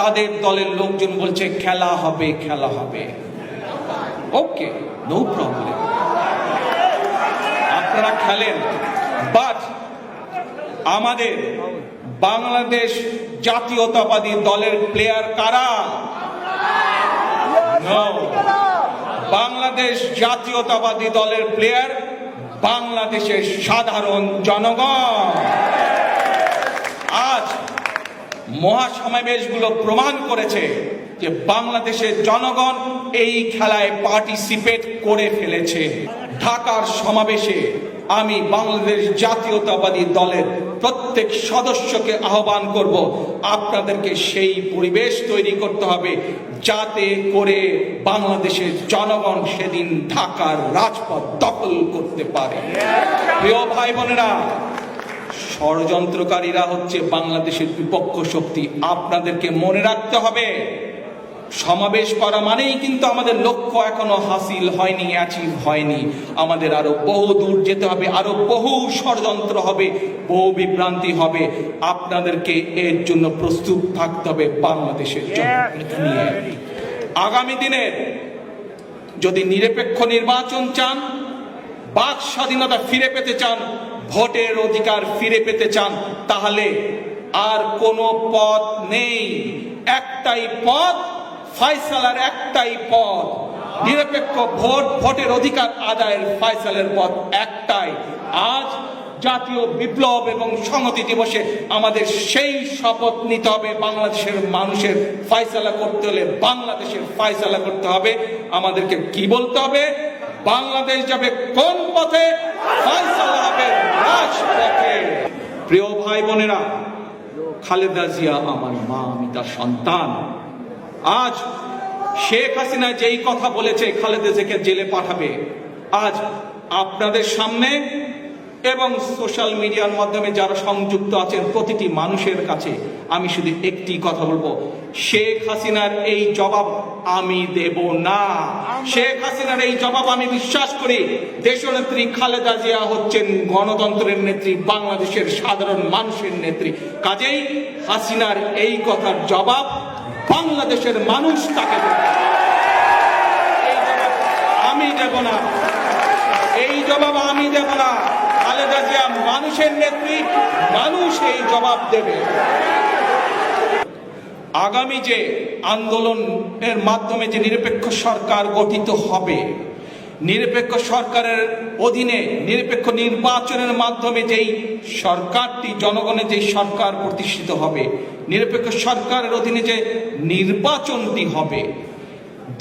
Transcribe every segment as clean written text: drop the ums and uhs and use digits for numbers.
তাদের দলের লোকজন বলছে খেলা হবে, খেলা হবে। ওকে, নো প্রবলেম, আপনারা খেলেন। বাট আমাদের বাংলাদেশ জাতীয়তাবাদী দলের প্লেয়ার কারা? বাংলাদেশ জাতীয়তাবাদী দলের প্লেয়ার বাংলাদেশের সাধারণ জনগণ। আজ মহাসমাবেশগুলো প্রমাণ করেছে যে বাংলাদেশের জনগণ এই খেলায় পার্টিসিপেট করে ফেলেছে। ঢাকার সমাবেশে আমি বাংলাদেশ জাতীয়তাবাদী দলের প্রত্যেক সদস্যকে আহ্বান করব, আপনাদেরকে সেই পরিবেশ তৈরি করতে হবে যাতে করে বাংলাদেশের জনগণ সেদিন ঢাকার রাজপথ দখল করতে পারে। প্রিয় ভাই বোনেরা, ষড়যন্ত্রকারীরা হচ্ছে বাংলাদেশের বিপক্ষ শক্তি। আপনাদেরকে মনে রাখতে হবে, সমাবেশ করা মানেই কিন্তু আমাদের লক্ষ্য এখনো হাসিল হয়নি, অ্যাচিভ হয়নি। আমাদের আরো বহু দূর যেতে হবে, আরো বহু ষড়যন্ত্র হবে, বহু বিভ্রান্তি হবে। আপনাদেরকে এর জন্য প্রস্তুত থাকতে হবে বাংলাদেশের জন্য নিয়ে। আগামী দিনে যদি নিরপেক্ষ নির্বাচন চান, বাক স্বাধীনতা ফিরে পেতে চান, ভোটের অধিকার ফিরে পেতে চান, তাহলে আর কোনো পথ নেই। একটাই পথ, ফয়সালার একটাই পথ, নিরপেক্ষ ভোটের অধিকার আদায়ের ফয়সালের পথ একটাই। আজ জাতীয় বিপ্লব এবং সংহতি দিবসে আমাদের সেই শপথ নিতে হবে, বাংলাদেশের মানুষের ফয়সালা করতে হলে বাংলাদেশের ফয়সালা করতে হবে। আমাদেরকে কি বলতে হবে? বাংলাদেশ যাবে কোন পথে? ফয়সালা হবে রাজপথে। প্রিয় ভাই বোনেরা, খালেদা জিয়া আমার মা, আমি তার সন্তান। আজ শেখ হাসিনা যেই কথা বলেছে খালেদা জিয়াকে জেলে পাঠাবে, আজ আপনাদের সামনে এবং সোশ্যাল মিডিয়ার মাধ্যমে যারা সংযুক্ত আছেন প্রতিটি মানুষের কাছে আমি শুধু একটি কথা বলবো, শেখ হাসিনার এই জবাব আমি দেব না। শেখ হাসিনার এই জবাব আমি বিশ্বাস করি দেশনেত্রী খালেদা জিয়া হচ্ছেন গণতন্ত্রের নেত্রী, বাংলাদেশের সাধারণ মানুষের নেত্রী। কাজেই হাসিনার এই কথার জবাব বাংলাদেশের মানুষ তাকে দেবে, আমি দেব না। এই জবাব আমি দেব না। খালেদা জিয়া মানুষের নেত্রী, মানুষ এই জবাব দেবে। আগামী যে আন্দোলনের মাধ্যমে যে নিরপেক্ষ সরকার গঠিত হবে, নিরপেক্ষ সরকারের অধীনে নিরপেক্ষ নির্বাচনের মাধ্যমে যেই সরকারটি, জনগণের যেই সরকার প্রতিষ্ঠিত হবে, নিরপেক্ষ সরকারের অধীনে যে নির্বাচনটি হবে,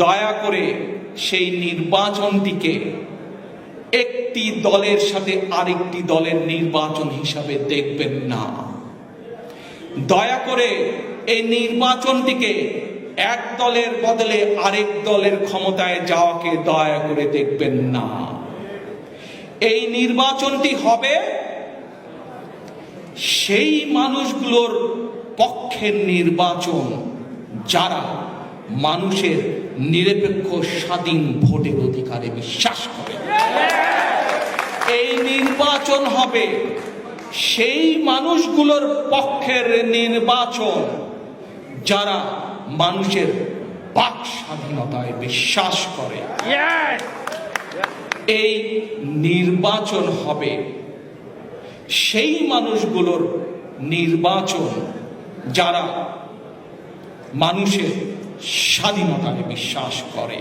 দয়া করে সেই নির্বাচনটিকে একটি দলের সাথে আরেকটি দলের নির্বাচন হিসাবে দেখবেন না। দয়া করে এই নির্বাচনটিকে এক দলের বদলে আরেক দলের ক্ষমতায় যাওয়াকে দয়া করে দেখবেন না। এই নির্বাচনটি হবে সেই মানুষগুলোর পক্ষের নির্বাচন যারা মানুষের নিরপেক্ষ স্বাধীন ভোটের অধিকারে বিশ্বাস করে। এই নির্বাচন হবে সেই মানুষগুলোর পক্ষের নির্বাচন যারা মানুষের বাক স্বাধীনতায় বিশ্বাস করে। এই নির্বাচন হবে সেই মানুষগুলোর নির্বাচন যারা মানুষের স্বাধীনতায় বিশ্বাস করে।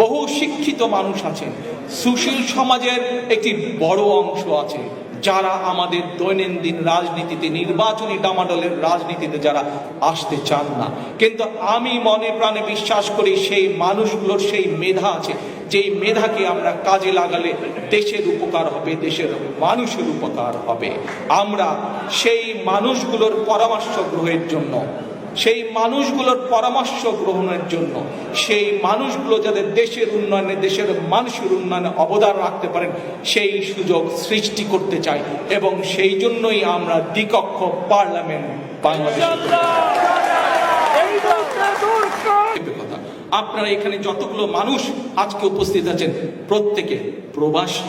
বহু শিক্ষিত মানুষ আছেন, সুশীল সমাজের একটি বড় অংশ আছে যারা আমাদের দৈনন্দিন রাজনীতিতে, নির্বাচনী ডামাডোলের রাজনীতিতে যারা আসতে চান না। কিন্তু আমি মনে প্রাণে বিশ্বাস করি সেই মানুষগুলোর সেই মেধা আছে, যেই মেধাকে আমরা কাজে লাগালে দেশের উপকার হবে, দেশের মানুষের উপকার হবে। আমরা সেই মানুষগুলোর পরামর্শ গ্রহণের জন্য, সেই মানুষগুলোর পরামর্শ গ্রহণের জন্য, সেই মানুষগুলো যাদের দেশের উন্নয়নে, দেশের মানুষের উন্নয়নে অবদান রাখতে পারেন, সেই সুযোগ সৃষ্টি করতে চাই। এবং সেই জন্যই আমরা দ্বিকক্ষ পার্লামেন্ট বাংলাদেশ। আপনারা এখানে যতগুলো মানুষ আজকে উপস্থিত আছেন প্রত্যেকে প্রবাসী।